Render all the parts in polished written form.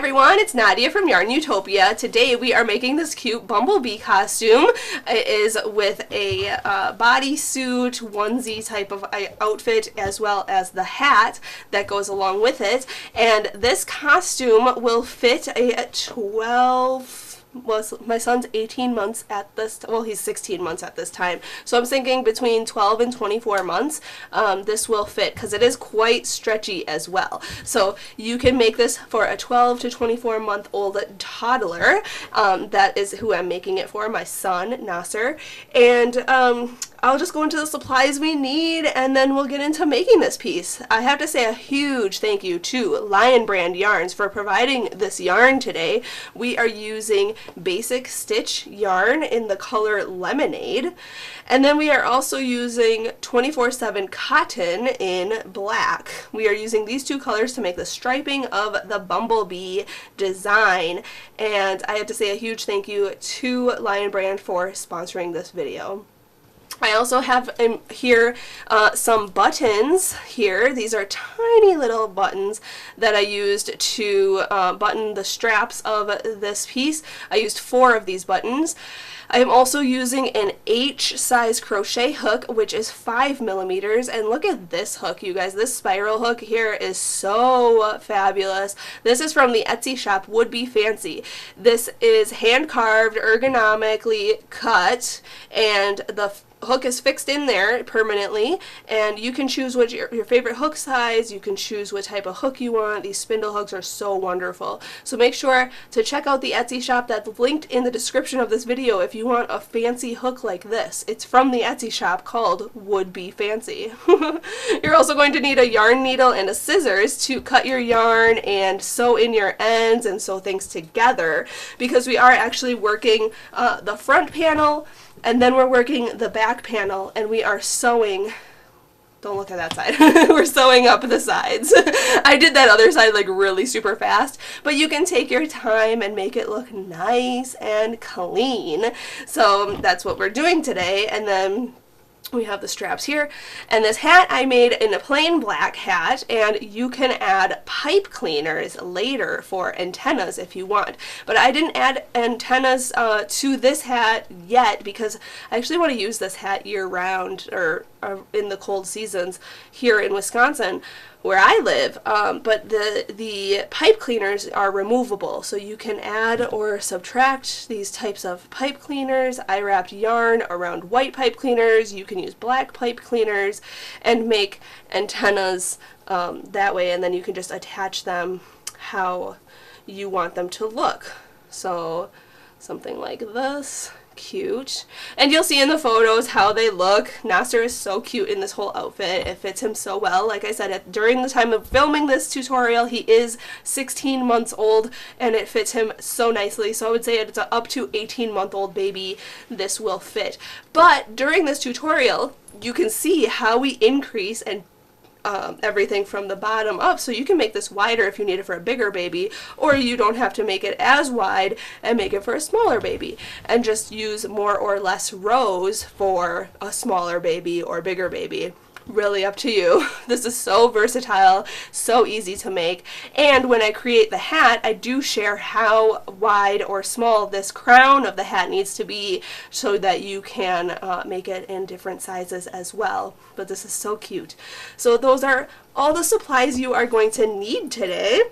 everyone, it's Nadia from YARNutopia. Today we are making this cute bumblebee costume. It is with a bodysuit, onesie type of outfit, as well as the hat that goes along with it. And this costume will fit a 12... well, my son's 18 months at this, well, he's 16 months at this time, so I'm thinking between 12 and 24 months this will fit, because it is quite stretchy as well. So you can make this for a 12 to 24 month old toddler. That is who I'm making it for, my son Nasir. And I'll just go into the supplies we need and then we'll get into making this piece. I have to say a huge thank you to Lion Brand Yarns for providing this yarn today. We are using basic stitch yarn in the color Lemonade, and then we are also using 24/7 cotton in black. We are using these two colors to make the striping of the bumblebee design, and I have to say a huge thank you to Lion Brand for sponsoring this video. I also have here some buttons here. These are tiny little buttons that I used to button the straps of this piece. I used 4 of these buttons. I am also using an H size crochet hook, which is 5mm, and look at this hook, you guys. This spiral hook here is so fabulous. This is from the Etsy shop Would Be Fancy. This is hand carved, ergonomically cut, and the hook is fixed in there permanently, and you can choose what your favorite hook size. You can choose what type of hook you want. These spindle hooks are so wonderful. So make sure to check out the Etsy shop that's linked in the description of this video if you want a fancy hook like this. It's from the Etsy shop called Would Be Fancy. You're also going to need a yarn needle and a scissors to cut your yarn and sew in your ends and sew things together, because we are actually working the front panel and then we're working the back panel, and we are sewing, don't look at that side, we're sewing up the sides. I did that other side like really super fast, but you can take your time and make it look nice and clean. So that's what we're doing today. And then we have the straps here, and this hat I made in a plain black hat, and you can add pipe cleaners later for antennas if you want. But I didn't add antennas to this hat yet because I actually want to use this hat year round, or in the cold seasons here in Wisconsin where I live, but the pipe cleaners are removable, so you can add or subtract these types of pipe cleaners. I wrapped yarn around white pipe cleaners. You can use black pipe cleaners and make antennas that way, and then you can just attach them how you want them to look. So something like this. Cute. And you'll see in the photos how they look. Nasir is so cute in this whole outfit. It fits him so well. Like I said, during the time of filming this tutorial, he is 16 months old, and it fits him so nicely. So I would say it's an up to 18-month-old baby this will fit. But during this tutorial, you can see how we increase and everything from the bottom up, so you can make this wider if you need it for a bigger baby, or you don't have to make it as wide and make it for a smaller baby, and just use more or less rows for a smaller baby or bigger baby. Really up to you. This is so versatile, so easy to make, and when I create the hat, I do share how wide or small this crown of the hat needs to be so that you can make it in different sizes as well. But this is so cute. So those are all the supplies you are going to need today.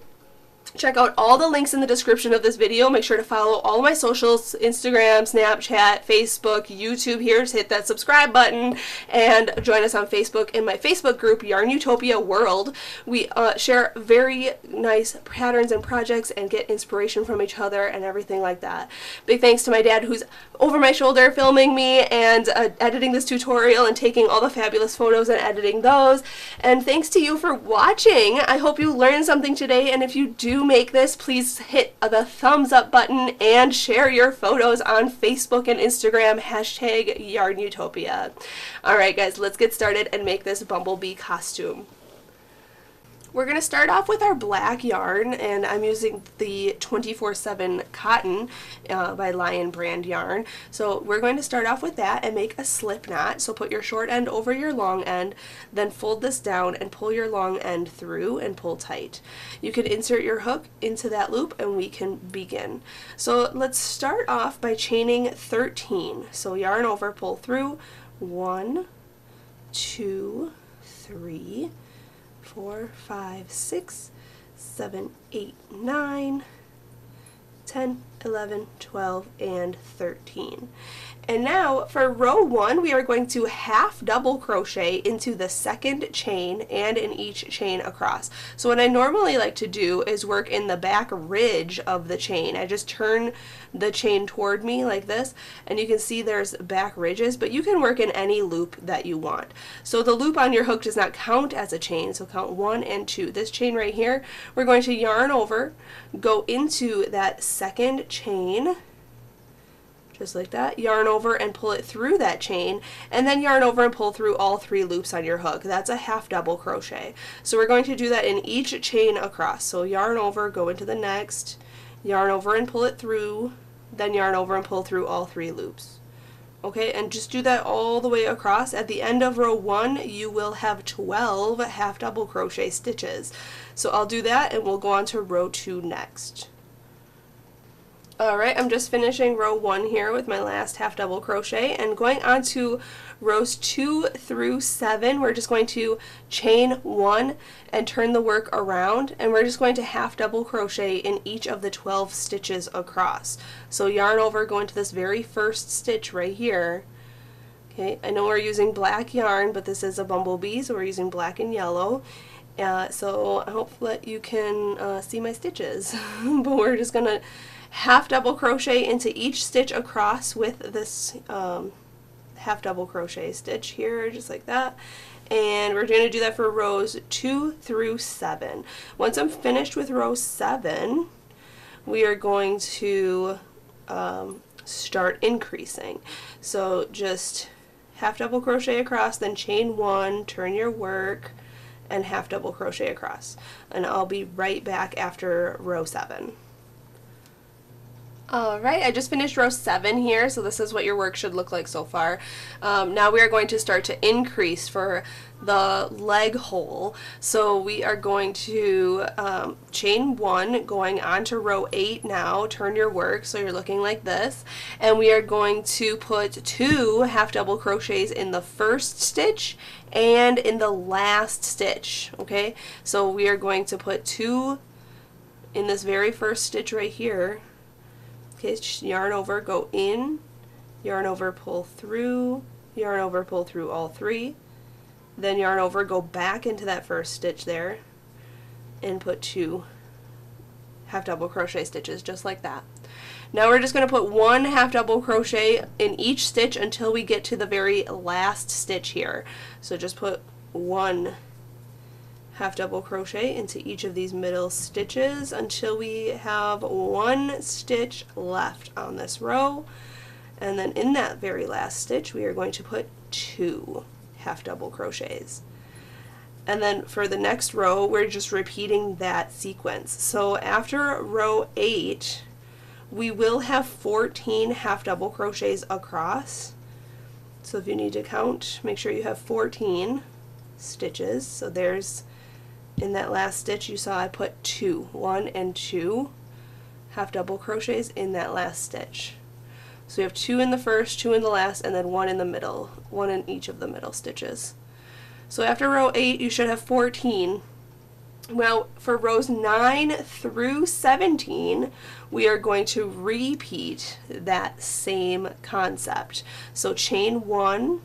Check out all the links in the description of this video. Make sure to follow all my socials, Instagram, Snapchat, Facebook, YouTube here. Just hit that subscribe button and join us on Facebook in my Facebook group, YARNutopia World. We share very nice patterns and projects and get inspiration from each other and everything like that. Big thanks to my dad, who's over my shoulder filming me and editing this tutorial and taking all the fabulous photos and editing those. And thanks to you for watching. I hope you learned something today, and if you do make this, please hit the thumbs up button and share your photos on Facebook and Instagram, #YARNutopia. Alright guys, let's get started and make this bumblebee costume. We're going to start off with our black yarn, and I'm using the 24/7 cotton by Lion brand yarn. So we're going to start off with that and make a slip knot. So put your short end over your long end, then fold this down and pull your long end through and pull tight. You can insert your hook into that loop and we can begin. So let's start off by chaining 13. So yarn over, pull through, 1, 2, 3, 4, 5, 6, 7, 8, 9, 10, 11, 12, and 13. And now for row 1, we are going to half double crochet into the second chain and in each chain across. So what I normally like to do is work in the back ridge of the chain. I just turn the chain toward me like this, and you can see there's back ridges, but you can work in any loop that you want. So the loop on your hook does not count as a chain, so count 1 and 2. This chain right here, we're going to yarn over, go into that second chain, just like that, yarn over and pull it through that chain, and then yarn over and pull through all 3 loops on your hook. That's a half double crochet. So we're going to do that in each chain across. So yarn over, go into the next, yarn over and pull it through, then yarn over and pull through all 3 loops. Okay, and just do that all the way across. At the end of row 1, you will have 12 half double crochet stitches. So I'll do that and we'll go on to row 2 next. Alright, I'm just finishing row 1 here with my last half double crochet, and going on to rows 2 through 7, we're just going to chain 1 and turn the work around, and we're just going to half double crochet in each of the 12 stitches across. So yarn over, go into this very first stitch right here. Okay, I know we're using black yarn, but this is a bumblebee, so we're using black and yellow. So I hope that you can see my stitches, but we're just going to half double crochet into each stitch across with this half double crochet stitch here, just like that. And we're going to do that for rows 2 through 7. Once I'm finished with row 7, we are going to start increasing. So just half double crochet across, then chain 1, turn your work, and half double crochet across. And I'll be right back after row 7. Alright, I just finished row 7 here, so this is what your work should look like so far. Now we are going to start to increase for the leg hole. So we are going to chain 1, going on to row 8 now, turn your work so you're looking like this, and we are going to put 2 half double crochets in the first stitch and in the last stitch. Okay, so we are going to put 2 in this very first stitch right here. Okay, yarn over, go in, yarn over, pull through, yarn over, pull through all 3, then yarn over, go back into that first stitch there, and put 2 half double crochet stitches, just like that. Now we're just going to put 1 half double crochet in each stitch until we get to the very last stitch here. So just put 1 half double crochet into each of these middle stitches until we have 1 stitch left on this row, and then in that very last stitch we are going to put 2 half double crochets. And then for the next row we're just repeating that sequence. So after row 8 we will have 14 half double crochets across. So if you need to count, make sure you have 14 stitches. So there's, in that last stitch you saw I put 2, 1 and 2 half double crochets in that last stitch. So we have 2 in the first, 2 in the last, and then 1 in the middle, 1 in each of the middle stitches. So after row 8 you should have 14. Well, for rows 9 through 17 we are going to repeat that same concept. So chain 1,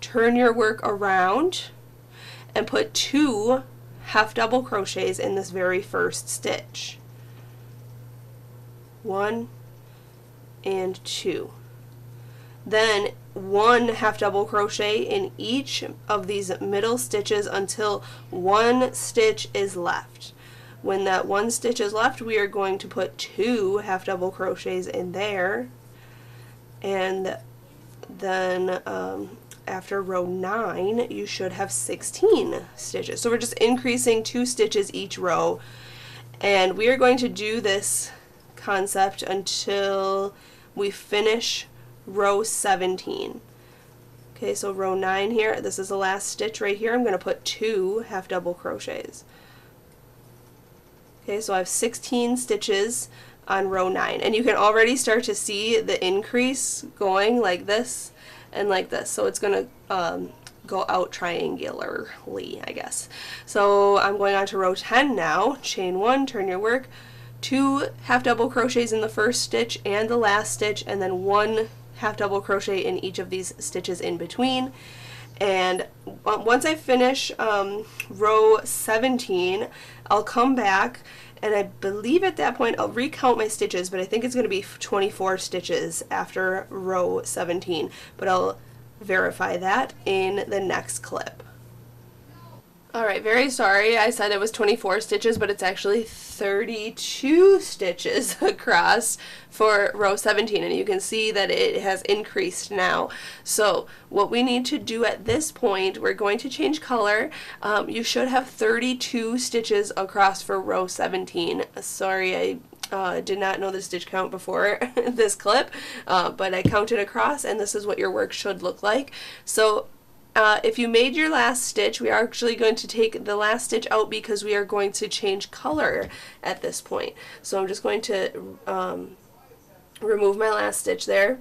turn your work around, and put 2 half double crochets in this very first stitch. 1 and 2. Then 1 half double crochet in each of these middle stitches until 1 stitch is left. When that 1 stitch is left, we are going to put 2 half double crochets in there, and then after row 9 you should have 16 stitches. So we're just increasing 2 stitches each row, and we are going to do this concept until we finish row 17. Okay, so row 9 here, this is the last stitch right here. I'm going to put 2 half double crochets. Okay, so I have 16 stitches on row 9, and you can already start to see the increase going like this and like this. So it's going to go out triangularly, I guess. So I'm going on to row 10 now. Chain 1, turn your work, 2 half double crochets in the first stitch and the last stitch, and then 1 half double crochet in each of these stitches in between. And once I finish row 17, I'll come back, and I believe at that point I'll recount my stitches, but I think it's going to be 24 stitches after row 17, but I'll verify that in the next clip. Alright, very sorry, I said it was 24 stitches, but it's actually 32 stitches across for row 17, and you can see that it has increased now. So what we need to do at this point, we're going to change color. You should have 32 stitches across for row 17. Sorry, I did not know the stitch count before this clip, but I counted across, and this is what your work should look like. So if you made your last stitch, we are actually going to take the last stitch out because we are going to change color at this point. So I'm just going to remove my last stitch there.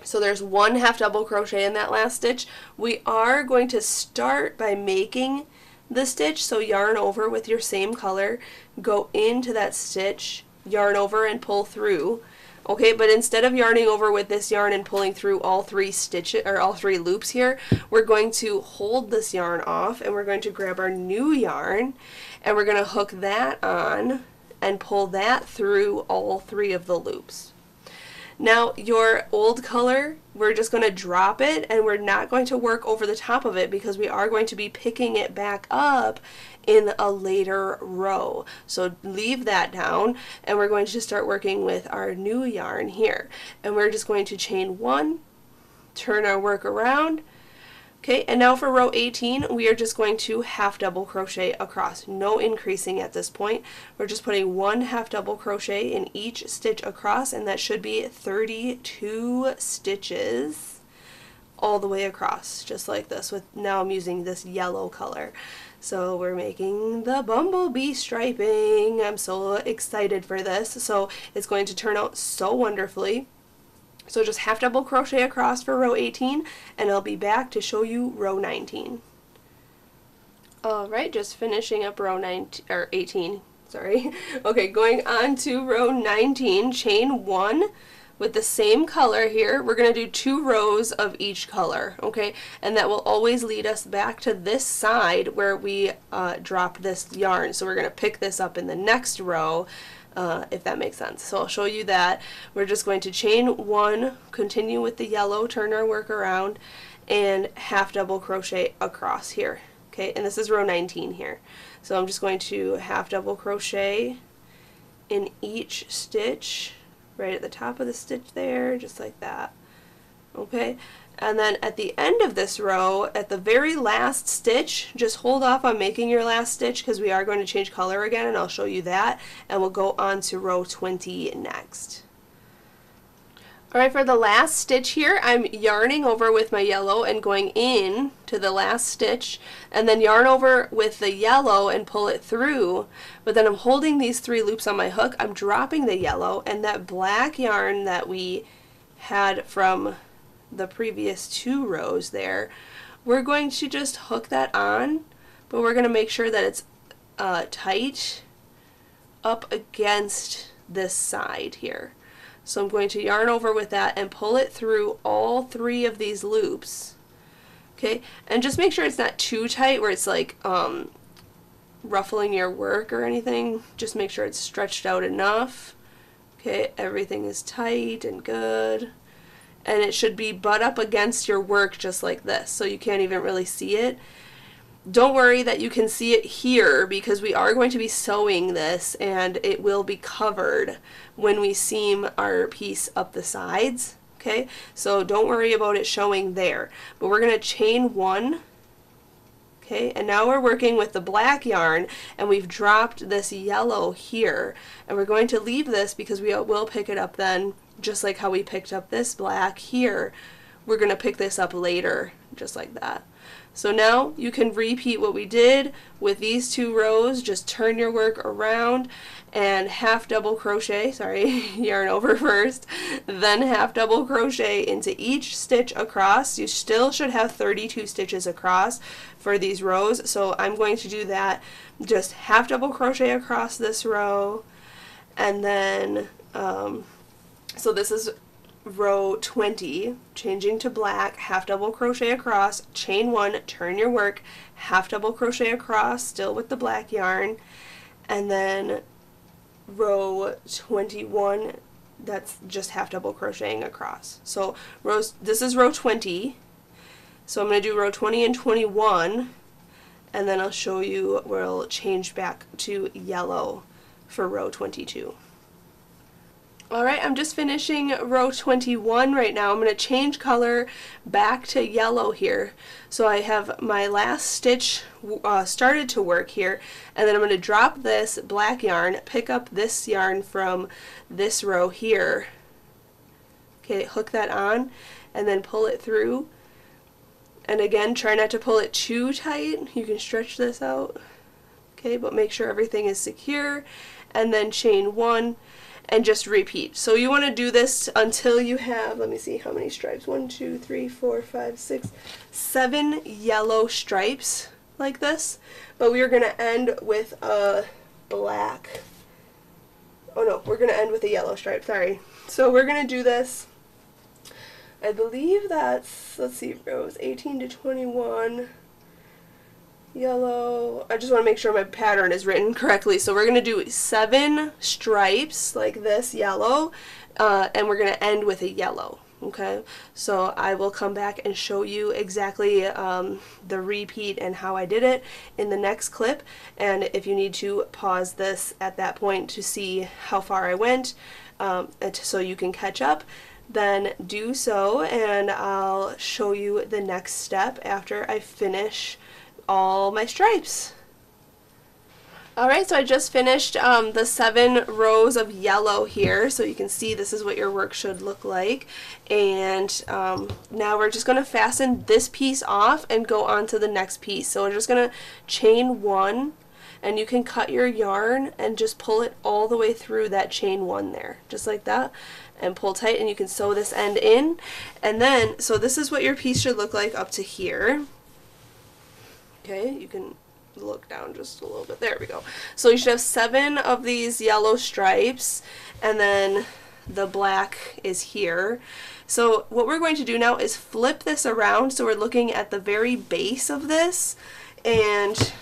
So there's 1 half double crochet in that last stitch. We are going to start by making the stitch, so yarn over with your same color, go into that stitch, yarn over and pull through. Okay, but instead of yarning over with this yarn and pulling through all 3 stitches or all 3 loops here, we're going to hold this yarn off, and we're going to grab our new yarn, and we're going to hook that on and pull that through all 3 of the loops. Now your old color, we're just going to drop it, and we're not going to work over the top of it because we are going to be picking it back up in a later row. So leave that down, and we're going to start working with our new yarn here. And we're just going to chain 1, turn our work around. Okay, and now for row 18, we are just going to half double crochet across. No increasing at this point. We're just putting 1 half double crochet in each stitch across, and that should be 32 stitches all the way across, just like this. With now I'm using this yellow color. So we're making the bumblebee striping. I'm so excited for this. So it's going to turn out so wonderfully. So just half double crochet across for row 18, and I'll be back to show you row 19. Alright, just finishing up row 18, sorry. Okay, going on to row 19, chain 1 with the same color here. We're going to do 2 rows of each color, okay? And that will always lead us back to this side where we dropped this yarn. So we're going to pick this up in the next row, if that makes sense. So I'll show you that. We're just going to chain 1, continue with the yellow, turn our work around, and half double crochet across here. Okay, and this is row 19 here. So I'm just going to half double crochet in each stitch, right at the top of the stitch there, just like that. Okay, and then at the end of this row, at the very last stitch, just hold off on making your last stitch because we are going to change color again, and I'll show you that, and we'll go on to row 20 next. Alright, for the last stitch here, I'm yarning over with my yellow and going in to the last stitch, and then yarn over with the yellow and pull it through, but then I'm holding these 3 loops on my hook, I'm dropping the yellow, and that black yarn that we had from the previous 2 rows there, we're going to just hook that on, but we're going to make sure that it's tight up against this side here. So I'm going to yarn over with that and pull it through all 3 of these loops. Okay, and just make sure it's not too tight where it's like ruffling your work or anything. Just make sure it's stretched out enough. Okay, everything is tight and good. And it should be butt up against your work just like this, so you can't even really see it. Don't worry that you can see it here because we are going to be sewing this and it will be covered when we seam our piece up the sides. Okay, so don't worry about it showing there, but we're going to chain 1. Okay, and now we're working with the black yarn, and we've dropped this yellow here, and we're going to leave this because we will pick it up then, just like how we picked up this black here. We're going to pick this up later, just like that. So now you can repeat what we did with these 2 rows. Just turn your work around and half double crochet, yarn over first, then half double crochet into each stitch across. You still should have 32 stitches across for these rows, so I'm going to do that. Just half double crochet across this row, and then so this is row 20, changing to black, half double crochet across, chain 1, turn your work, half double crochet across, still with the black yarn, and then row 21, that's just half double crocheting across. So this is row 20, so I'm going to do row 20 and 21, and then I'll show you where I'll change back to yellow for row 22. Alright, I'm just finishing row 21 right now. I'm going to change color back to yellow here. So I have my last stitch started to work here, and then I'm going to drop this black yarn, pick up this yarn from this row here. Okay, hook that on, and then pull it through. And again, try not to pull it too tight. You can stretch this out. Okay, but make sure everything is secure, and then chain 1. And just repeat. So you want to do this until you have, let me see how many stripes, 1, 2, 3, 4, 5, 6, 7 yellow stripes like this. But we are going to end with a black, oh no, we're going to end with a yellow stripe, sorry. So we're going to do this, I believe that's, let's see, rows 18 to 21. Yellow. I just want to make sure my pattern is written correctly. So we're going to do 7 stripes like this, yellow, and we're going to end with a yellow. Okay, so I will come back and show you exactly the repeat and how I did it in the next clip, and if you need to pause this at that point to see how far I went, so you can catch up, then do so, and I'll show you the next step after I finish all my stripes. Alright, so I just finished the 7 rows of yellow here, so you can see this is what your work should look like. And now we're just going to fasten this piece off and go on to the next piece. So we're just going to chain 1, and you can cut your yarn and just pull it all the way through that chain 1 there, just like that, and pull tight, and you can sew this end in. And then, so this is what your piece should look like up to here. Okay, you can look down just a little bit. There we go. So you should have 7 of these yellow stripes, and then the black is here. So what we're going to do now is flip this around, so we're looking at the very base of this, and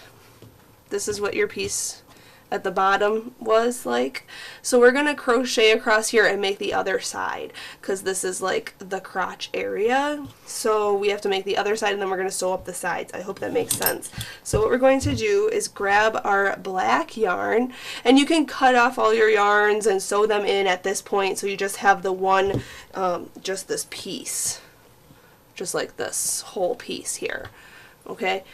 this is what your piece at the bottom was like. So we're going to crochet across here and make the other side, because this is like the crotch area. So we have to make the other side, and then we're going to sew up the sides. I hope that makes sense. So what we're going to do is grab our black yarn, and you can cut off all your yarns and sew them in at this point, so you just have the one, just this piece, just like this whole piece here, okay,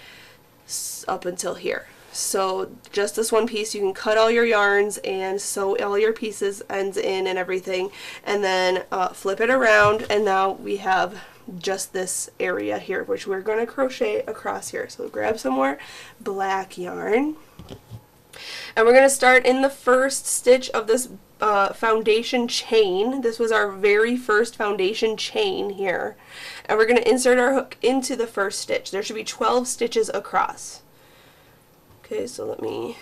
up until here. So just this one piece, you can cut all your yarns and sew all your pieces ends in and everything, and then flip it around, and now we have just this area here which we're going to crochet across here. So grab some more black yarn, and we're going to start in the first stitch of this foundation chain. This was our very first foundation chain here, and we're going to insert our hook into the first stitch. There should be 12 stitches across. Okay, so let me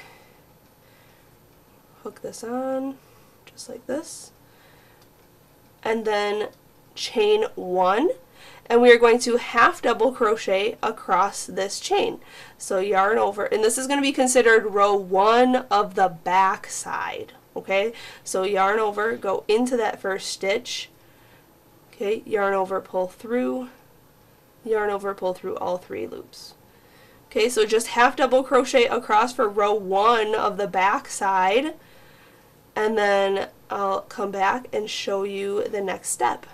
hook this on just like this, and then chain 1, and we are going to half double crochet across this chain. So yarn over, and this is going to be considered row 1 of the back side. Okay, so yarn over, go into that first stitch, okay, yarn over, pull through, yarn over, pull through all 3 loops. Okay, so just half double crochet across for row 1 of the back side, and then I'll come back and show you the next step.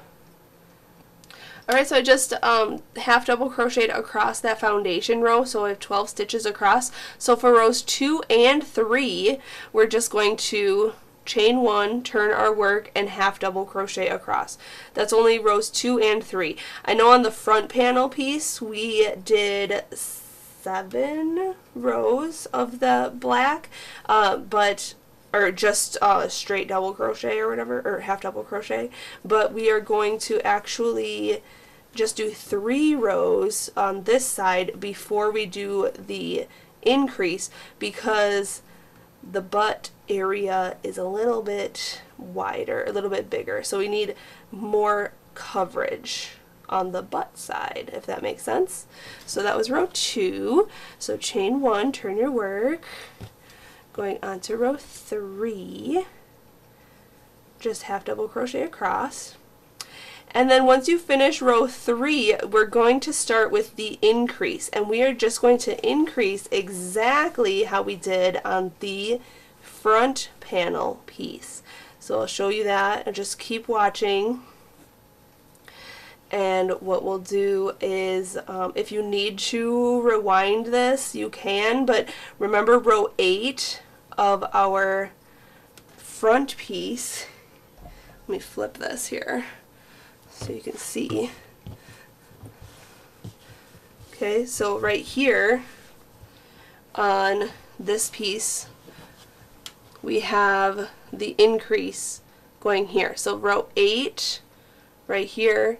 Alright, so I just half double crocheted across that foundation row, so I have 12 stitches across. So for rows 2 and 3, we're just going to chain 1, turn our work, and half double crochet across. That's only rows 2 and 3. I know on the front panel piece we did 7 rows of the black, or just straight double crochet or whatever, or half double crochet, but we are going to actually just do 3 rows on this side before we do the increase, because the butt area is a little bit wider, a little bit bigger, so we need more coverage on the butt side, if that makes sense. So that was row 2, so chain 1, turn your work, going on to row 3, just half double crochet across. And then once you finish row 3, we're going to start with the increase, and we are just going to increase exactly how we did on the front panel piece. So I'll show you that, and just keep watching. And what we'll do is, if you need to rewind this, you can, but remember row 8 of our front piece. Let me flip this here so you can see. Okay, so right here on this piece we have the increase going here. So row 8 right here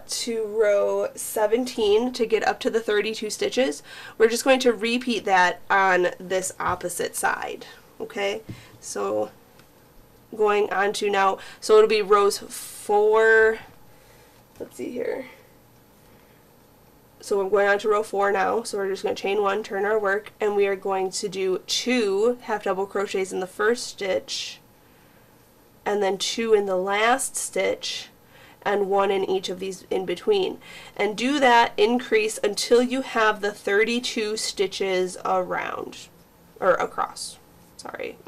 to row 17 to get up to the 32 stitches. We're just going to repeat that on this opposite side. Okay, so going on to now, so it'll be rows 4, let's see here. So we're going on to row 4 now, so we're just going to chain 1, turn our work, and we are going to do 2 half double crochets in the first stitch, and then 2 in the last stitch, and 1 in each of these in between. And do that increase until you have the 32 stitches around, or across, sorry.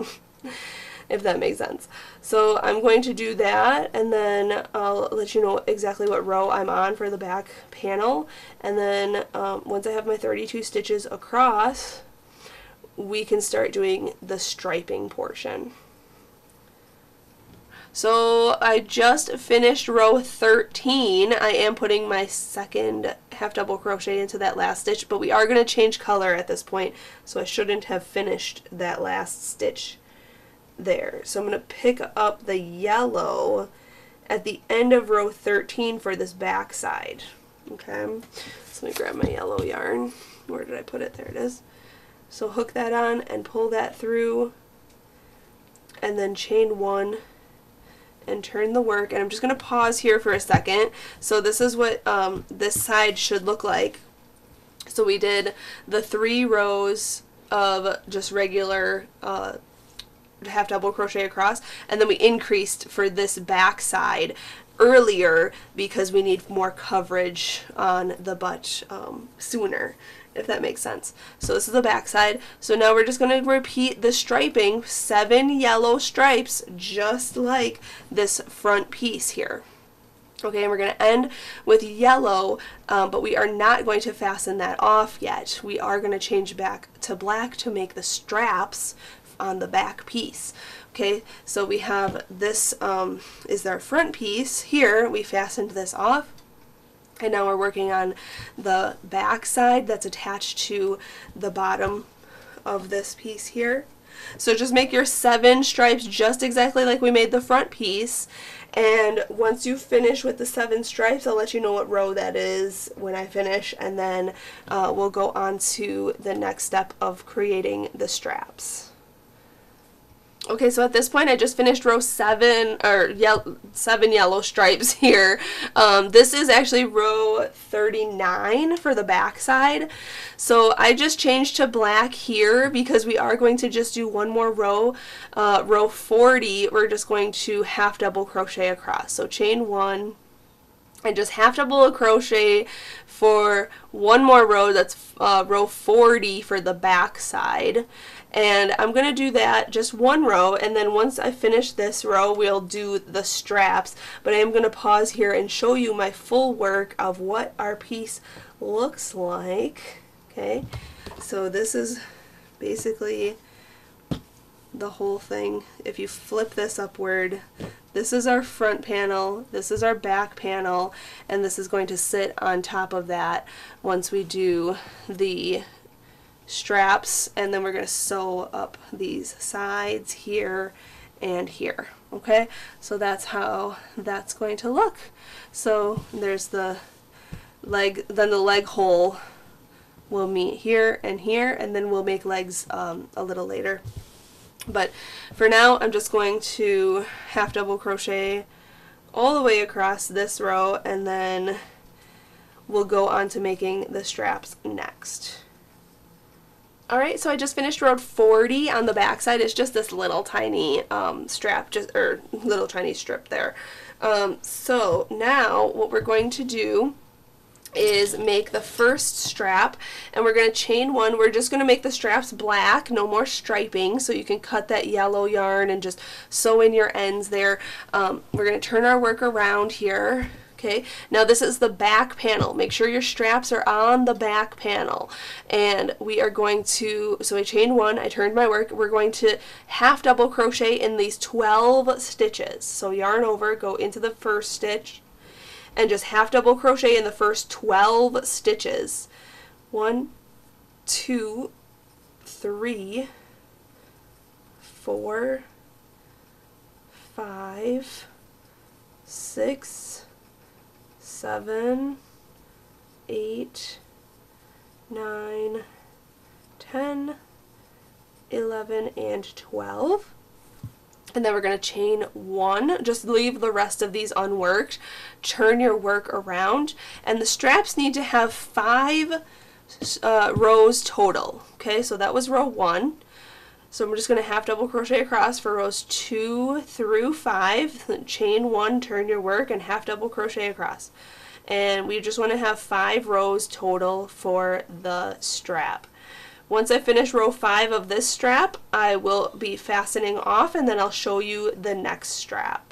If that makes sense. So I'm going to do that, and then I'll let you know exactly what row I'm on for the back panel, and then once I have my 32 stitches across, we can start doing the striping portion. So I just finished row 13. I am putting my second half double crochet into that last stitch, but we are going to change color at this point, so I shouldn't have finished that last stitch there. So I'm going to pick up the yellow at the end of row 13 for this back side. Okay, so let me grab my yellow yarn. Where did I put it? There it is. So hook that on and pull that through, and then chain 1 and turn the work. And I'm just going to pause here for a second. So this is what this side should look like. So we did the 3 rows of just regular half double crochet across, and then we increased for this back side earlier because we need more coverage on the butt sooner, if that makes sense. So this is the back side. So now we're just going to repeat the striping, 7 yellow stripes, just like this front piece here. Okay, and we're going to end with yellow, but we are not going to fasten that off yet. We are going to change back to black to make the straps on the back piece. Okay, so we have this is our front piece here. We fastened this off, and now we're working on the back side that's attached to the bottom of this piece here. So just make your 7 stripes just exactly like we made the front piece, and once you finish with the 7 stripes, I'll let you know what row that is when I finish, and then we'll go on to the next step of creating the straps. Okay, so at this point I just finished row 7, or 7 yellow stripes here. This is actually row 39 for the back side. So I just changed to black here because we are going to just do one more row. Row 40, we're just going to half double crochet across. So chain 1, and just half double crochet for one more row. That's row 40 for the back side, and I'm gonna do that just one row, and then once I finish this row we'll do the straps. But I am gonna pause here and show you my full work of what our piece looks like. Okay, so this is basically the whole thing. If you flip this upward, this is our front panel, this is our back panel, and this is going to sit on top of that once we do the straps, and then we're going to sew up these sides here and here. Okay, so that's how that's going to look. So there's the leg, then the leg hole will meet here, and then we'll make legs a little later. But for now, I'm just going to half double crochet all the way across this row, and then we'll go on to making the straps next. Alright, so I just finished row 40 on the back side. It's just this little tiny strap, or little tiny strip there. So now what we're going to do is make the first strap, and we're going to chain one. We're just going to make the straps black, no more striping, so you can cut that yellow yarn and just sew in your ends there. We're going to turn our work around here. Okay, now this is the back panel. Make sure your straps are on the back panel, and we are going to, so I chained one, I turned my work, we're going to half double crochet in these 12 stitches. So yarn over, go into the first stitch, and just half double crochet in the first 12 stitches. 1, 2, 3, 4, 5, 6, 7, 8, 9, 10, 11, and 12. And then we're going to chain one, just leave the rest of these unworked, turn your work around, and the straps need to have 5 rows total. Okay, so that was row 1. So I'm just going to half double crochet across for rows 2 through 5, then chain 1, turn your work, and half double crochet across. And we just want to have 5 rows total for the strap. Once I finish row 5 of this strap, I will be fastening off, and then I'll show you the next strap.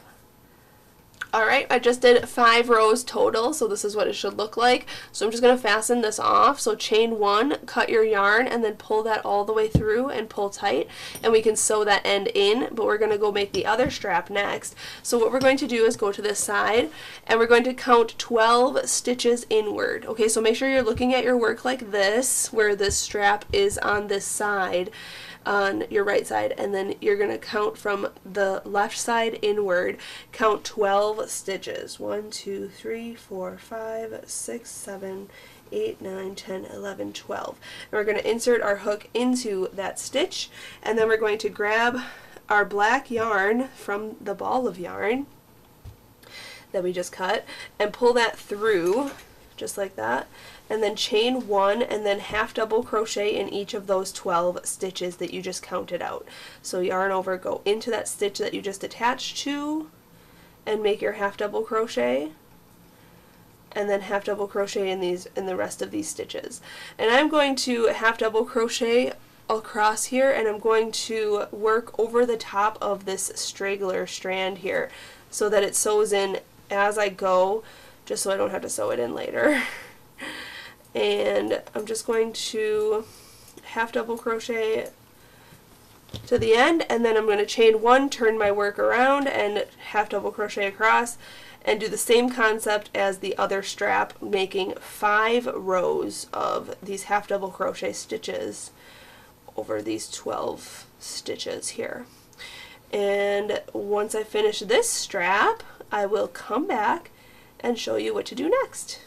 Alright, I just did 5 rows total, so this is what it should look like. So I'm just going to fasten this off. So chain 1, cut your yarn, and then pull that all the way through and pull tight, and we can sew that end in, but we're going to go make the other strap next. So what we're going to do is go to this side, and we're going to count 12 stitches inward. Okay, so make sure you're looking at your work like this, where this strap is on this side, on your right side, and then you're going to count from the left side inward, count 12 stitches. 1, 2, 3, 4, 5, 6, 7, 8, 9, 10, 11, 12. And we're going to insert our hook into that stitch, and then we're going to grab our black yarn from the ball of yarn that we just cut and pull that through just like that, and then chain 1 and then half double crochet in each of those 12 stitches that you just counted out. So yarn over, go into that stitch that you just attached to, and make your half double crochet, and then half double crochet in the rest of these stitches. And I'm going to half double crochet across here, and I'm going to work over the top of this straggler strand here so that it sews in as I go, just so I don't have to sew it in later. And I'm just going to half double crochet to the end, and then I'm going to chain 1, turn my work around, and half double crochet across, and do the same concept as the other strap, making 5 rows of these half double crochet stitches over these 12 stitches here. And once I finish this strap, I will come back and show you what to do next.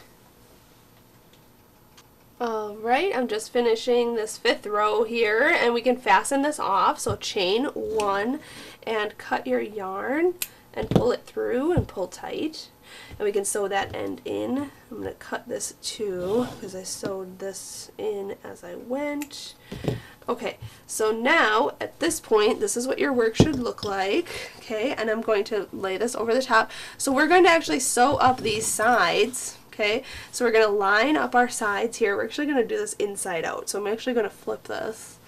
Alright, I'm just finishing this 5th row here, and we can fasten this off. So chain 1 and cut your yarn and pull it through and pull tight, and we can sew that end in. I'm going to cut this too because I sewed this in as I went. Okay, so now at this point, this is what your work should look like. Okay, and I'm going to lay this over the top. So we're going to actually sew up these sides. Okay, so we're going to line up our sides here. We're actually going to do this inside out. So I'm actually going to flip this.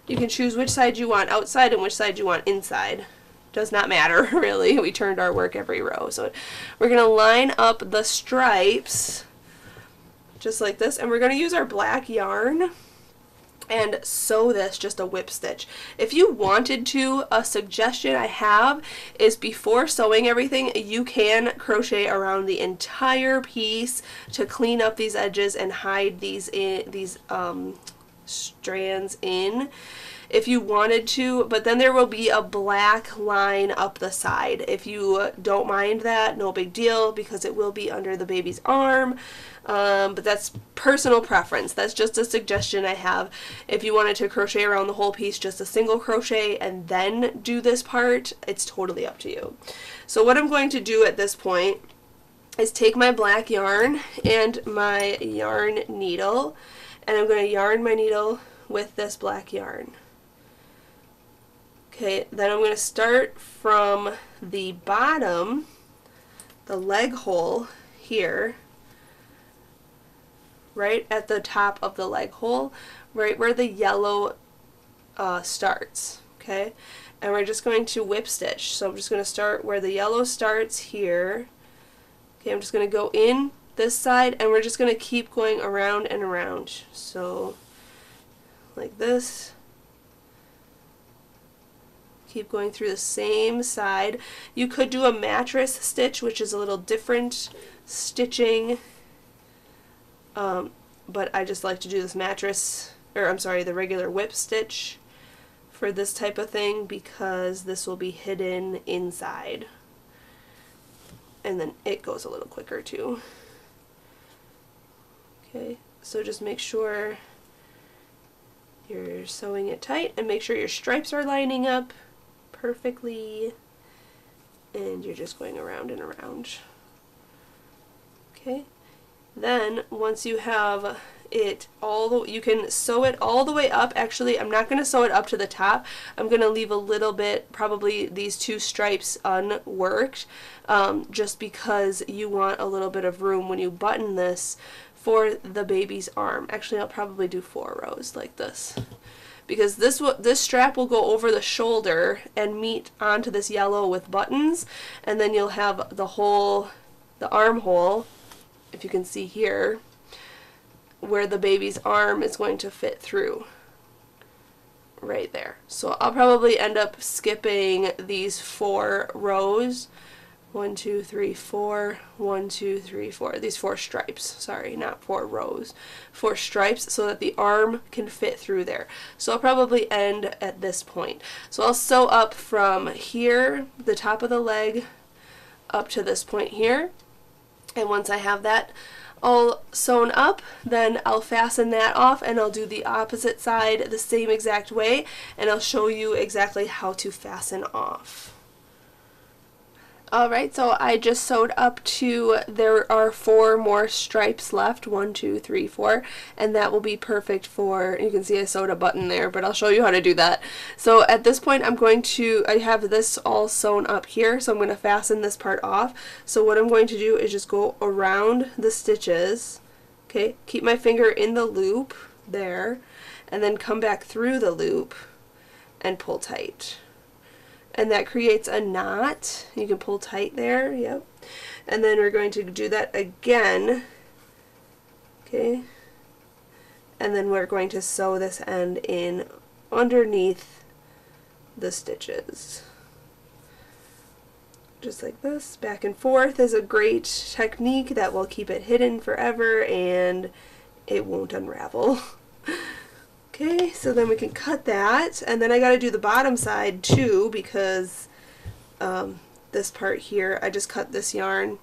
You can choose which side you want outside and which side you want inside. Does not matter, really. We turned our work every row. So we're going to line up the stripes just like this, and we're going to use our black yarn and sew this just a whip stitch. If you wanted to, a suggestion I have is before sewing everything, you can crochet around the entire piece to clean up these edges and hide these strands in if you wanted to, but then there will be a black line up the side. If you don't mind that, no big deal, because it will be under the baby's arm. But that's personal preference. That's just a suggestion I have. If you wanted to crochet around the whole piece, just a single crochet and then do this part, it's totally up to you. So what I'm going to do at this point is take my black yarn and my yarn needle, and I'm going to yarn my needle with this black yarn. Okay, then I'm going to start from the bottom, the leg hole here, right at the top of the leg hole, right where the yellow starts, okay? And we're just going to whip stitch. So I'm just going to start where the yellow starts here. Okay, I'm just going to go in this side, and we're just going to keep going around and around. So like this. Keep going through the same side. You could do a mattress stitch, which is a little different stitching, but I just like to do this mattress, or I'm sorry, the regular whip stitch for this type of thing, because this will be hidden inside, and then it goes a little quicker too. Okay, so just make sure you're sewing it tight, and make sure your stripes are lining up perfectly, and you're just going around and around. Okay, then once you have it you can sew it all the way up. Actually, I'm not going to sew it up to the top. I'm going to leave a little bit, probably these two stripes unworked, just because you want a little bit of room when you button this for the baby's arm. Actually, I'll probably do 4 rows like this, because this strap will go over the shoulder and meet onto this yellow with buttons, and then you'll have the armhole, if you can see here, where the baby's arm is going to fit through, right there. So I'll probably end up skipping these 4 rows. 1, 2, 3, 4, 1, 2, 3, 4. These 4 stripes, sorry, not 4 rows. 4 stripes, so that the arm can fit through there. So I'll probably end at this point. So I'll sew up from here, the top of the leg, up to this point here. And once I have that all sewn up, then I'll fasten that off, and I'll do the opposite side the same exact way, and I'll show you exactly how to fasten off. Alright, so I just sewed up to, there are 4 more stripes left, 1, 2, 3, 4, and that will be perfect for, you can see I sewed a button there, but I'll show you how to do that. So at this point I have this all sewn up here, so I'm going to fasten this part off. So what I'm going to do is just go around the stitches, okay, keep my finger in the loop there, and then come back through the loop and pull tight. And that creates a knot. You can pull tight there, yep. And then we're going to do that again, okay. And then we're going to sew this end in underneath the stitches. Just like this, back and forth is a great technique that will keep it hidden forever and it won't unravel. Okay, so then we can cut that, and then I got to do the bottom side too, because this part here, I just cut this yarn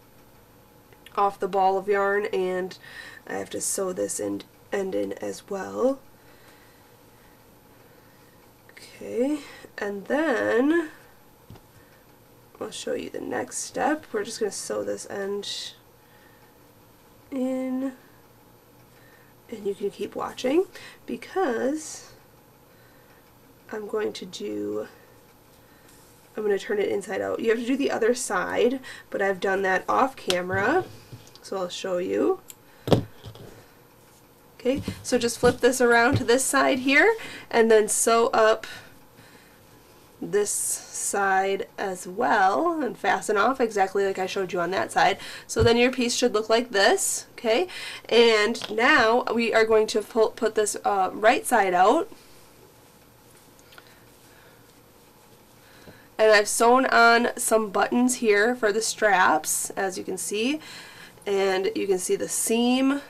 off the ball of yarn, and I have to sew this end in as well. Okay, and then I'll show you the next step. We're just going to sew this end in. And you can keep watching, because I'm going to turn it inside out. You have to do the other side, but I've done that off camera, so I'll show you. Okay, so just flip this around to this side here, and then sew up this side as well, and fasten off exactly like I showed you on that side. So then your piece should look like this, okay? And now we are going to put this right side out. And I've sewn on some buttons here for the straps, as you can see. And you can see the seam.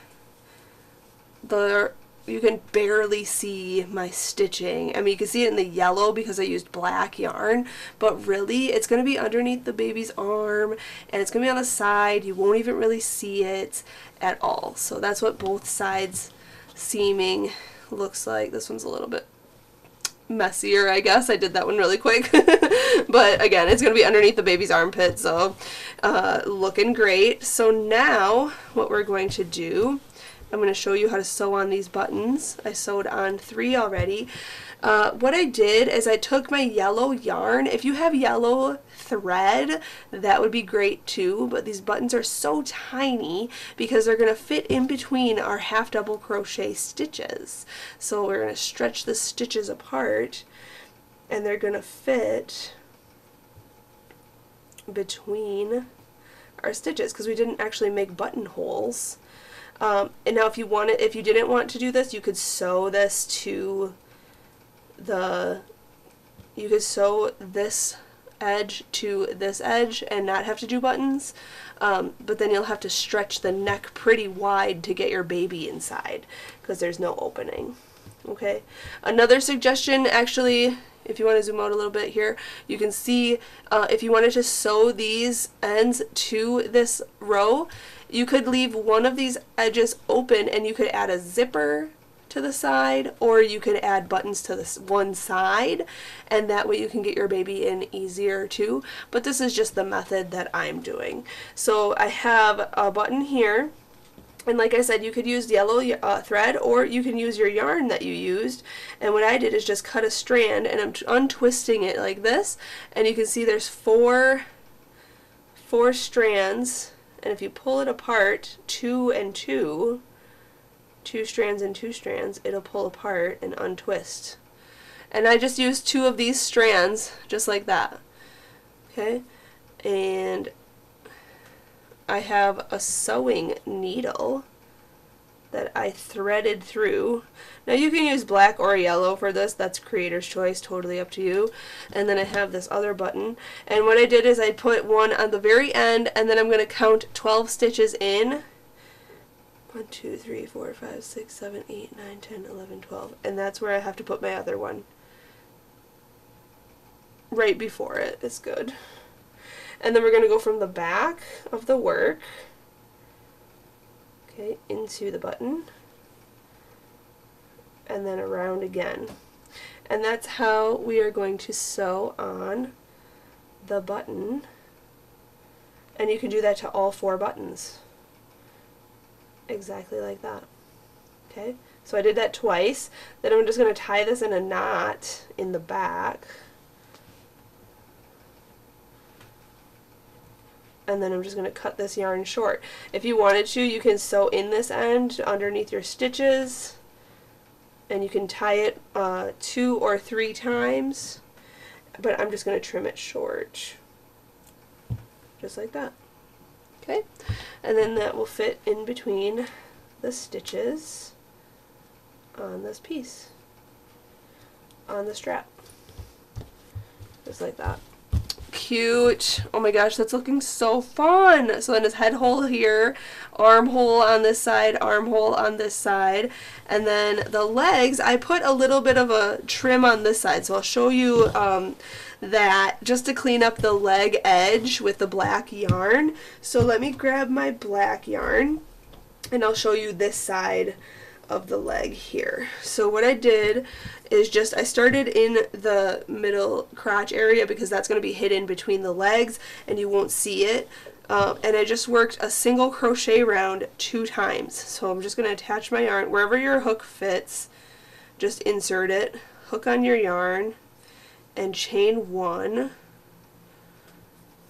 You can barely see my stitching. I mean, you can see it in the yellow because I used black yarn, but really it's going to be underneath the baby's arm, and it's going to be on the side. You won't even really see it at all. So that's what both sides seaming looks like. This one's a little bit messier, I guess. I did that one really quick. But again, it's going to be underneath the baby's armpit, so looking great. So now what we're going to do, I'm going to show you how to sew on these buttons. I sewed on 3 already. What I did is I took my yellow yarn. If you have yellow thread, that would be great too, but these buttons are so tiny because they're going to fit in between our half double crochet stitches. So we're going to stretch the stitches apart, and they're going to fit between our stitches because we didn't actually make buttonholes. And now if you didn't want to do this, you could sew this to you could sew this edge to this edge and not have to do buttons, but then you'll have to stretch the neck pretty wide to get your baby inside because there's no opening. Okay, another suggestion, actually, if you want to zoom out a little bit here, you can see if you wanted to sew these ends to this row, you could leave one of these edges open and you could add a zipper to the side, or you could add buttons to this one side, and that way you can get your baby in easier too. But this is just the method that I'm doing. So I have a button here, and like I said, you could use yellow thread, or you can use your yarn that you used. And what I did is just cut a strand, and I'm untwisting it like this, and you can see there's four strands, and if you pull it apart, 2 and 2, 2 strands and 2 strands, it'll pull apart and untwist. And I just used 2 of these strands just like that. Okay, and I have a sewing needle that I threaded through. Now you can use black or yellow for this, that's creator's choice, totally up to you. And then I have this other button, and what I did is I put one on the very end, and then I'm going to count 12 stitches in. 1, 2, 3, 4, 5, 6, 7, 8, 9, 10, 11, 12, and that's where I have to put my other one. Right before it is good. And then we're going to go from the back of the work, okay, into the button, and then around again. And that's how we are going to sew on the button. And you can do that to all 4 buttons. Exactly like that. Okay, so I did that twice. Then I'm just going to tie this in a knot in the back. And then I'm just going to cut this yarn short. If you wanted to, you can sew in this end underneath your stitches, and you can tie it 2 or 3 times, but I'm just going to trim it short, just like that. Okay, and then that will fit in between the stitches on this piece, on the strap, just like that. Cute. Oh my gosh, that's looking so fun. So then his head hole here, armhole on this side, armhole on this side, and then the legs, I put a little bit of a trim on this side, so I'll show you that just to clean up the leg edge with the black yarn. So let me grab my black yarn and I'll show you this side of the leg here. So what I did is I started in the middle crotch area because that's going to be hidden between the legs and you won't see it. And I just worked a single crochet round 2 times. So I'm just going to attach my yarn wherever your hook fits, just insert it hook on your yarn and chain 1,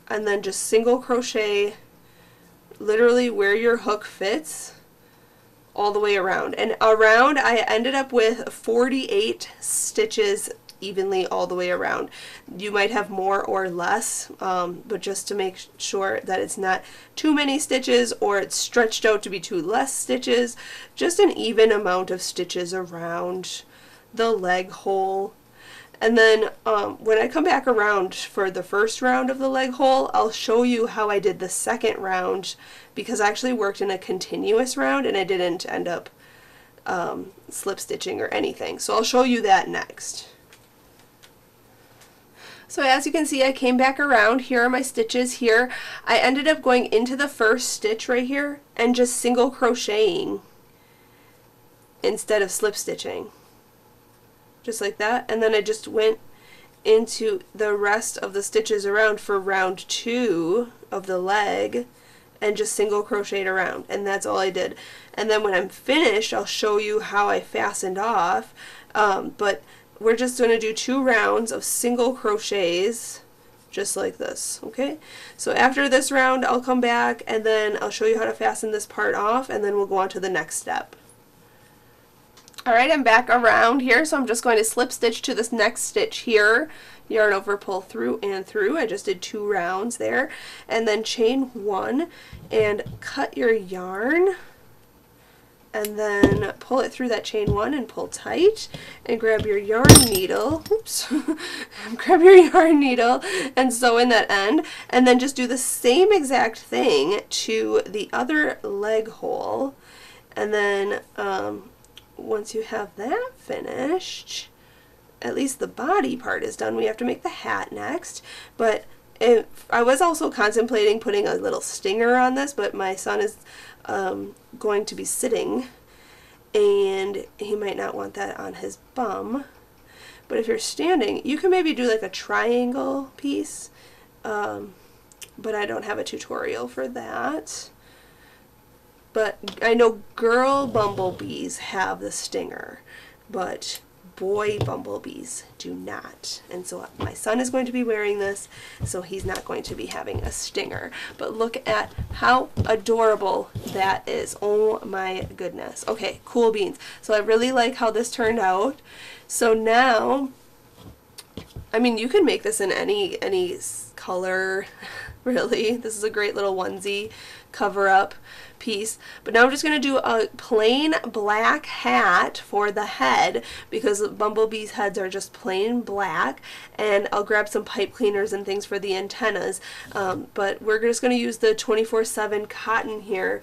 and then just single crochet literally where your hook fits all the way around. And around, I ended up with 48 stitches evenly all the way around. You might have more or less, but just to make sure that it's not too many stitches or it's stretched out to be too less stitches, just an even amount of stitches around the leg hole. And then when I come back around for the first round of the leg hole, I'll show you how I did the second round, because I actually worked in a continuous round and I didn't end up slip stitching or anything. So I'll show you that next. So as you can see, I came back around. Here are my stitches here. I ended up going into the first stitch right here and just single crocheting instead of slip stitching. Just like that. And then I just went into the rest of the stitches around for round 2 of the leg and just single crocheted around, and that's all I did. And then when I'm finished, I'll show you how I fastened off, but we're just going to do 2 rounds of single crochets just like this. Okay, so after this round I'll come back and then I'll show you how to fasten this part off, and then we'll go on to the next step. Alright, I'm back around here, so I'm just going to slip stitch to this next stitch here, yarn over, pull through and through. I just did 2 rounds there, and then chain 1 and cut your yarn, and then pull it through that chain 1 and pull tight, and grab your yarn needle, oops, grab your yarn needle and sew in that end, and then just do the same exact thing to the other leg hole. And then once you have that finished, at least the body part is done. We have to make the hat next, but I was also contemplating putting a little stinger on this, but my son is going to be sitting and he might not want that on his bum. But if you're standing, you can maybe do like a triangle piece, but I don't have a tutorial for that. But I know girl bumblebees have the stinger, but boy bumblebees do not. And so my son is going to be wearing this, so he's not going to be having a stinger. But look at how adorable that is. Oh my goodness. Okay, cool beans. So I really like how this turned out. So now, I mean, you can make this in any color, really. This is a great little onesie cover up piece. But now I'm just going to do a plain black hat for the head, because bumblebees' heads are just plain black, and I'll grab some pipe cleaners and things for the antennas, but we're just going to use the 24/7 cotton here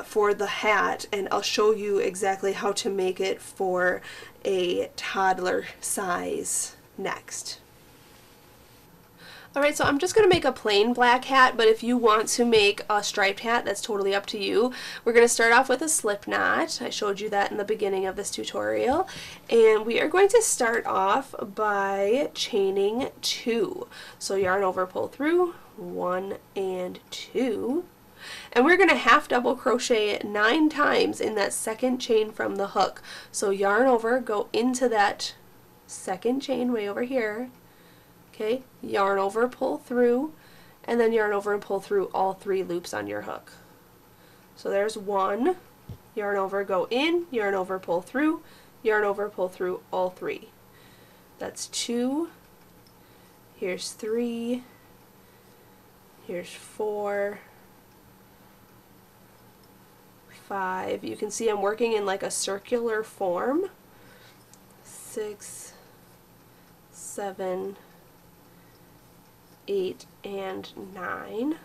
for the hat, and I'll show you exactly how to make it for a toddler size next. Alright, so I'm just going to make a plain black hat, but if you want to make a striped hat, that's totally up to you. We're going to start off with a slip knot. I showed you that in the beginning of this tutorial. And we are going to start off by chaining 2. So yarn over, pull through, 1 and 2. And we're going to half double crochet 9 times in that second chain from the hook. So yarn over, go into that second chain way over here. Okay, yarn over, pull through, and then yarn over and pull through all 3 loops on your hook. So there's 1, yarn over, go in, yarn over, pull through, yarn over, pull through all 3. That's 2, here's 3, here's 4, 5. You can see I'm working in like a circular form. 6, 7, 8, and 9.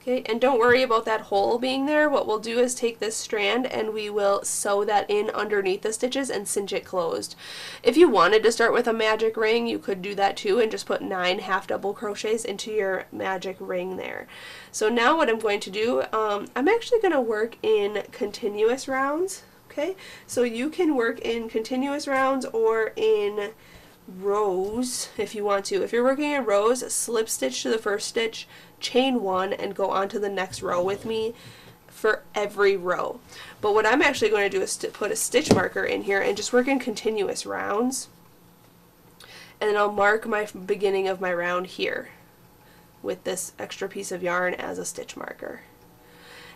Okay, and don't worry about that hole being there. What we'll do is take this strand and we will sew that in underneath the stitches and cinch it closed. If you wanted to start with a magic ring, you could do that too and just put 9 half double crochets into your magic ring there. So now what I'm going to do, I'm actually going to work in continuous rounds. Okay, so you can work in continuous rounds or in rows if you want to. If you're working in rows, slip stitch to the first stitch, chain 1, and go on to the next row with me. for every row. But what I'm actually going to do is put a stitch marker in here and just work in continuous rounds. And then I'll mark my beginning of my round here with this extra piece of yarn as a stitch marker.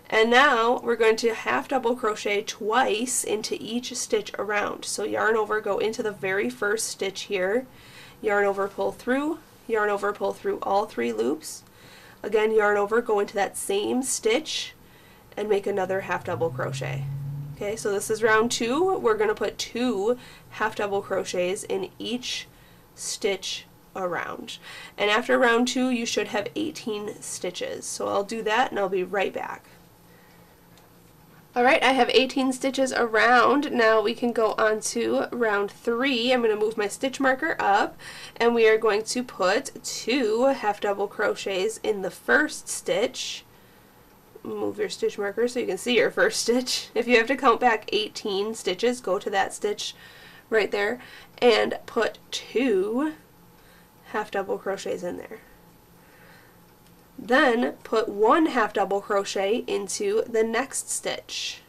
And now we're going to half double crochet twice into each stitch around. So yarn over, go into the very first stitch here, yarn over, pull through, yarn over, pull through all 3 loops. Again, yarn over, go into that same stitch and make another half double crochet. Okay, so this is round 2. We're going to put 2 half double crochets in each stitch around. And after round 2, you should have 18 stitches. So I'll do that and I'll be right back. Alright, I have 18 stitches around. Now we can go on to round 3. I'm going to move my stitch marker up and we are going to put 2 half double crochets in the first stitch. Move your stitch marker so you can see your first stitch. If you have to count back 18 stitches, go to that stitch right there and put 2 half double crochets in there. Then put 1 half double crochet into the next stitch.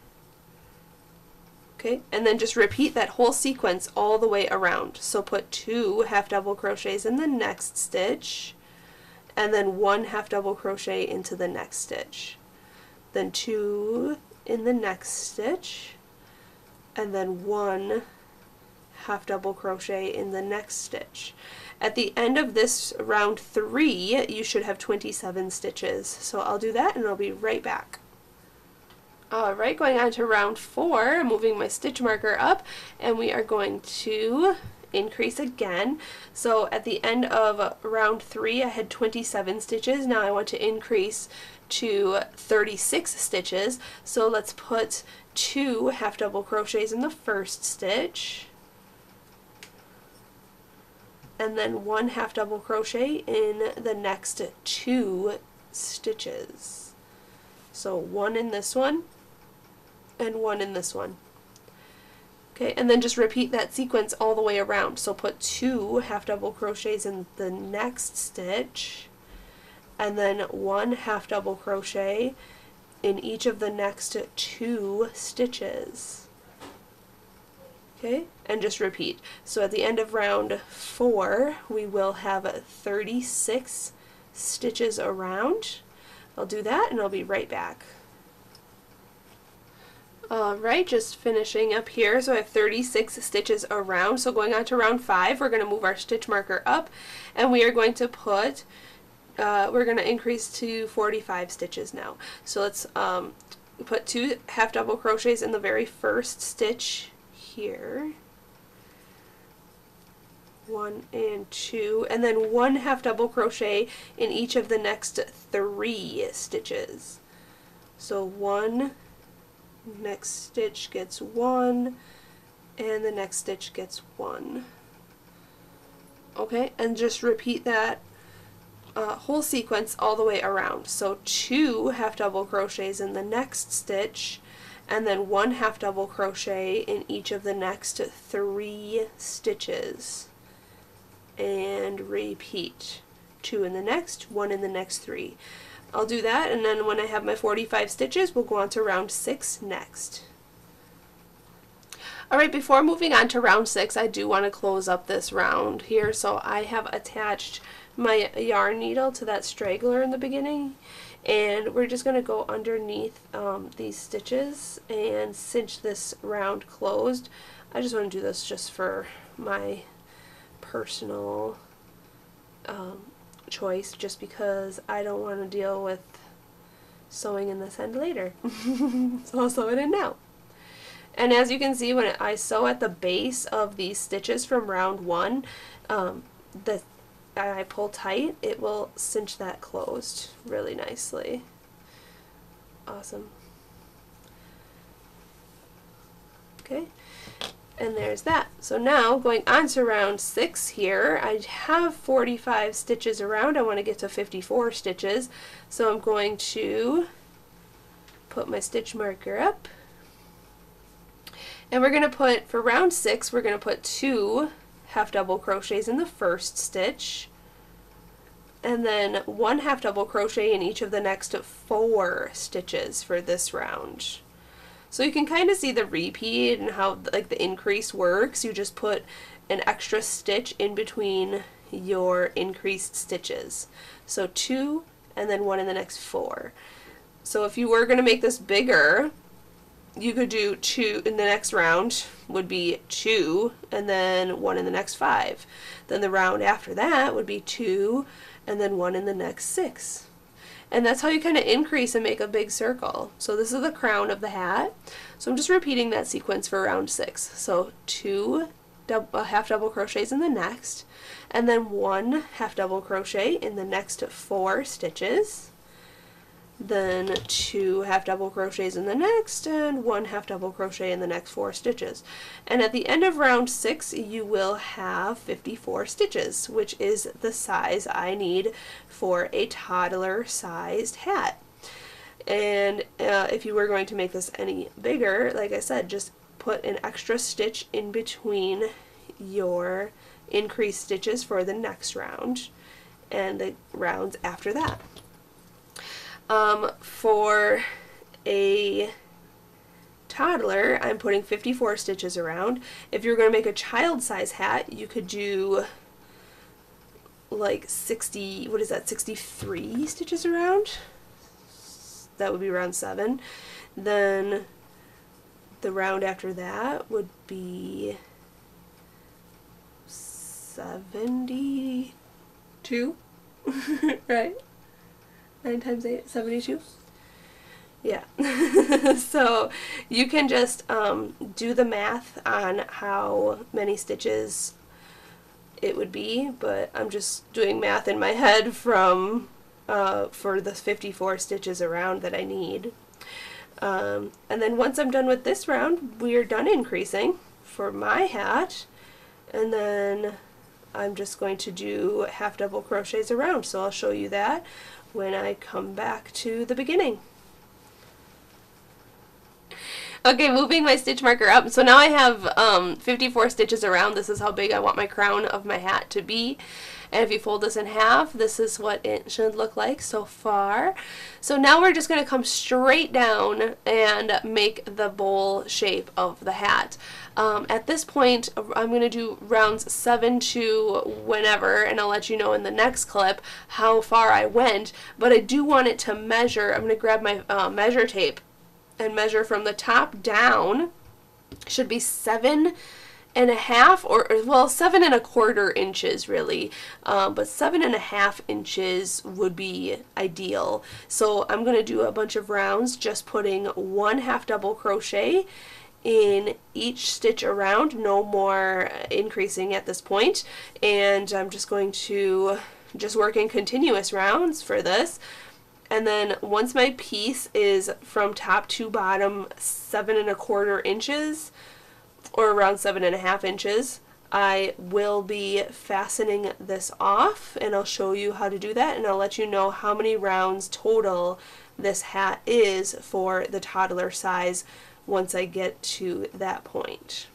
Okay, and then just repeat that whole sequence all the way around. So put 2 half double crochets in the next stitch, and then 1 half double crochet into the next stitch. Then 2 in the next stitch, and then 1 half double crochet in the next stitch. At the end of this round 3, you should have 27 stitches. So I'll do that and I'll be right back. Alright, going on to round 4, moving my stitch marker up, and we are going to increase again. So at the end of round 3, I had 27 stitches. Now I want to increase to 36 stitches. So let's put 2 half double crochets in the first stitch, and then 1 half double crochet in the next 2 stitches. So 1 in this one and 1 in this one. Okay, and then just repeat that sequence all the way around. So put 2 half double crochets in the next stitch, and then 1 half double crochet in each of the next 2 stitches. Okay, and just repeat. So at the end of round 4, we will have 36 stitches around. I'll do that and I'll be right back. Alright, just finishing up here. So I have 36 stitches around. So going on to round 5, we're going to move our stitch marker up and we are going to put, we're going to increase to 45 stitches now. So let's put 2 half double crochets in the very first stitch here, 1 and 2, and then 1 half double crochet in each of the next 3 stitches. So 1, next stitch gets 1, and the next stitch gets 1. Okay, and just repeat that whole sequence all the way around. So 2 half double crochets in the next stitch, and then 1 half double crochet in each of the next 3 stitches, and repeat. 2 in the next, 1 in the next 3. I'll do that, and then when I have my 45 stitches, we'll go on to round 6 next. Alright, before moving on to round 6, I do want to close up this round here. So I have attached my yarn needle to that straggler in the beginning, and we're just going to go underneath these stitches and cinch this round closed. I just want to do this just for my personal choice, just because I don't want to deal with sewing in this end later. So I'll sew it in now. And as you can see, when I sew at the base of these stitches from round 1, I pull tight, it will cinch that closed really nicely. Awesome. Okay, and there's that. So now going on to round 6 here, I have 45 stitches around. I want to get to 54 stitches, so I'm going to put my stitch marker up, and we're going to put, for round 6, we're going to put 2 half double crochets in the first stitch, and then 1 half double crochet in each of the next 4 stitches for this round. So you can kind of see the repeat and how like the increase works. You just put an extra stitch in between your increased stitches. So 2 and then 1 in the next 4. So if you were going to make this bigger, you could do 2 in the next round would be 2 and then 1 in the next 5. Then the round after that would be 2 and then 1 in the next 6. And that's how you kind of increase and make a big circle. So this is the crown of the hat. So I'm just repeating that sequence for round 6. So 2 half double crochets in the next, and then 1 half double crochet in the next 4 stitches, then 2 half double crochets in the next, and 1 half double crochet in the next 4 stitches. And at the end of round 6 you will have 54 stitches, which is the size I need for a toddler sized hat. And if you were going to make this any bigger, like I said, just put an extra stitch in between your increased stitches for the next round and the rounds after that. For a toddler, I'm putting 54 stitches around. If you're going to make a child size hat, you could do like 60, what is that, 63 stitches around? That would be round 7. Then the round after that would be 72, right? 9 times 8, 72? Yeah. So you can just do the math on how many stitches it would be, but I'm just doing math in my head from for the 54 stitches around that I need. And then once I'm done with this round, we are done increasing for my hat, and then I'm just going to do half double crochets around, so I'll show you that when I come back to the beginning. Okay, moving my stitch marker up. So now I have 54 stitches around. This is how big I want my crown of my hat to be. And if you fold this in half, this is what it should look like so far. So now we're just going to come straight down and make the bowl shape of the hat. At this point, I'm going to do rounds 7 to whenever, and I'll let you know in the next clip how far I went. But I do want it to measure. I'm going to grab my measure tape and measure from the top down. Should be 7.5 or well 7.25 inches really, but 7.5 inches would be ideal. So I'm going to do a bunch of rounds just putting 1 half double crochet in each stitch around, no more increasing at this point, and I'm just going to work in continuous rounds for this. And then once my piece is from top to bottom 7.25 inches, or around 7.5 inches, I will be fastening this off, and I'll show you how to do that, and I'll let you know how many rounds total this hat is for the toddler size once I get to that point.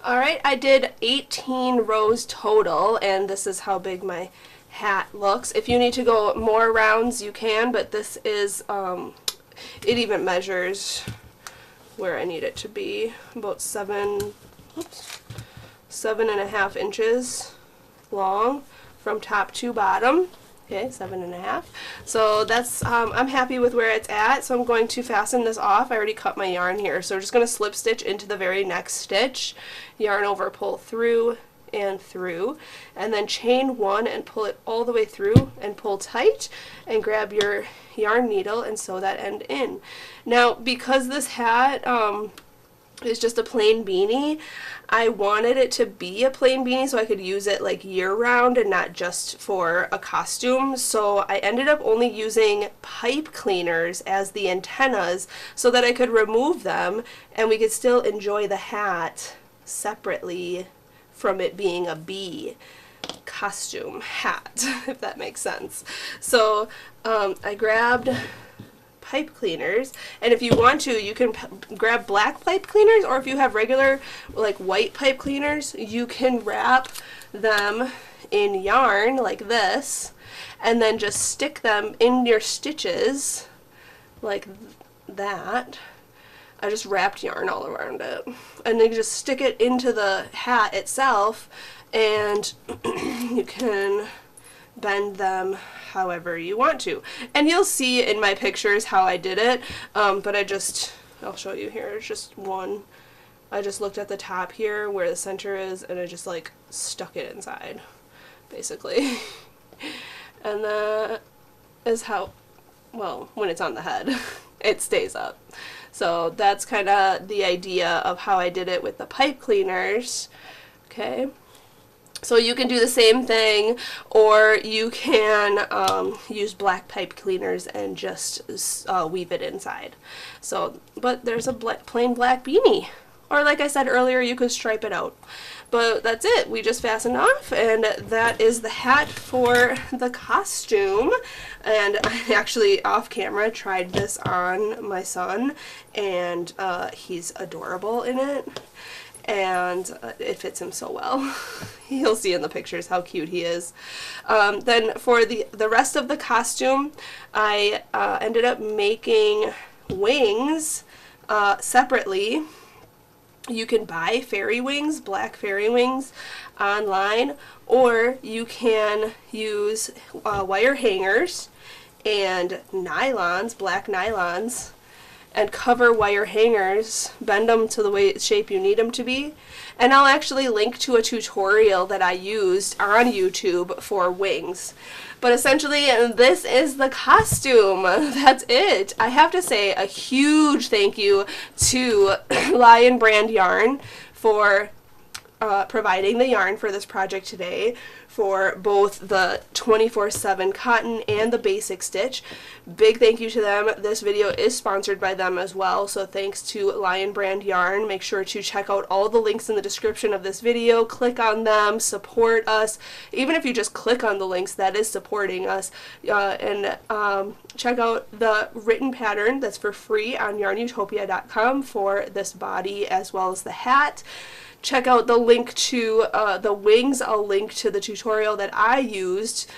Alright, I did 18 rows total, and this is how big my hat looks. If you need to go more rounds, you can, but this is, it even measures where I need it to be, about 7.5 inches long from top to bottom. Okay, 7.5. So that's, I'm happy with where it's at, so I'm going to fasten this off. I already cut my yarn here, so we're just going to slip stitch into the very next stitch, yarn over, pull through and through, and then chain 1 and pull it all the way through and pull tight, and grab your yarn needle and sew that end in. Now, because this hat is just a plain beanie, I wanted it to be a plain beanie so I could use it like year-round and not just for a costume, so I ended up only using pipe cleaners as the antennas so that I could remove them and we could still enjoy the hat separately from it being a bee costume hat, if that makes sense. So I grabbed pipe cleaners, and if you want to, you can grab black pipe cleaners, or if you have regular like white pipe cleaners, you can wrap them in yarn like this, and then just stick them in your stitches like that. I just wrapped yarn all around it, and then you just stick it into the hat itself, and you can bend them however you want to. And you'll see in my pictures how I did it, but I'll show you here. It's just one. I just looked at the top here where the center is, and I just like stuck it inside, basically. And that is how, well, when it's on the head, it stays up. So that's kind of the idea of how I did it with the pipe cleaners. Okay, so you can do the same thing, or you can use black pipe cleaners and just weave it inside. So, but there's a plain black beanie. Or like I said earlier, you could stripe it out. But that's it. We just fastened off, and that is the hat for the costume. And I actually, off camera, tried this on my son, and he's adorable in it. And it fits him so well. You'll see in the pictures how cute he is. Then for the rest of the costume, I ended up making wings separately. You can buy fairy wings, black fairy wings, online, or you can use wire hangers and nylons, black nylons, and cover wire hangers, bend them to the shape you need them to be. And I'll actually link to a tutorial that I used on YouTube for wings. But essentially, this is the costume. That's it. I have to say a huge thank you to Lion Brand Yarn for providing the yarn for this project today, for both the 24/7 cotton and the basic stitch. Big thank you to them. This video is sponsored by them as well, so thanks to Lion Brand Yarn. Make sure to check out all the links in the description of this video. Click on them, support us. Even if you just click on the links, that is supporting us. And check out the written pattern that's for free on YARNutopia.com for this body as well as the hat. Check out the link to the wings. I'll link to the tutorial that I used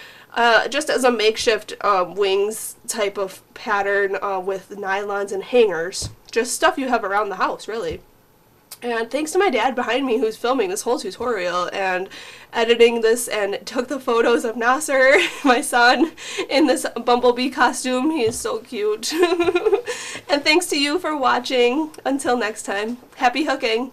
just as a makeshift wings type of pattern with nylons and hangers. Just stuff you have around the house, really. And thanks to my dad behind me who's filming this whole tutorial and editing this and took the photos of Nasir, my son, in this bumblebee costume. He is so cute. And thanks to you for watching. Until next time, happy hooking!